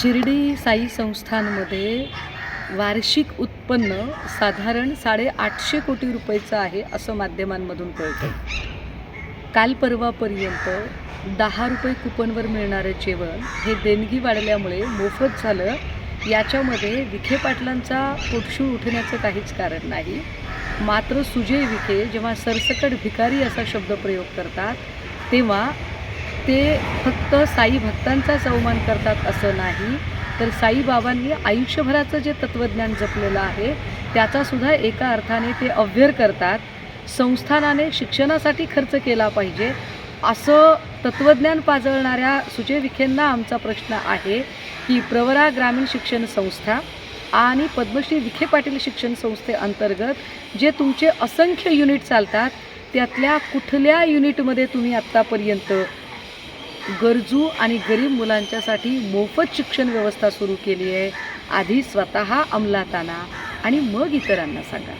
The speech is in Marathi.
शिर्डी साई संस्थानमध्ये वार्षिक उत्पन्न साधारण 850 कोटी रुपयाचं आहे असं माध्यमांमधून कळतं. काल परवापर्यंत 10 रुपये कुपनवर मिळणारं जेवण हे देणगी वाढल्यामुळे मोफत झालं. याच्यामध्ये विखे पाटलांचा पोटशूळ उठण्याचं काहीच कारण नाही. मात्र सुजय विखे जेव्हा सरसकट भिकारी असा शब्दप्रयोग करतात तेव्हा ते फक्त साई भक्तांचाच अवमान करतात असं नाही, तर साईबाबांनी आयुष्यभराचं जे तत्त्वज्ञान जपलेलं आहे त्याचासुद्धा एका अर्थाने ते अव्यय करतात. संस्थानाने शिक्षणासाठी खर्च केला पाहिजे असं तत्त्वज्ञान पाजळणाऱ्या सुजय विखेंना आमचा प्रश्न आहे की प्रवरा ग्रामीण शिक्षण संस्था आणि पद्मश्री विखे पाटील शिक्षण संस्थेअंतर्गत जे तुमचे असंख्य युनिट चालतात त्यातल्या कुठल्या युनिटमध्ये तुम्ही आत्तापर्यंत गरजू आणि गरीब मुलांच्यासाठी मोफत शिक्षण व्यवस्था सुरू केली आहे? आधी स्वतः अंमलात आणा आणि मग इतरांना सांगा.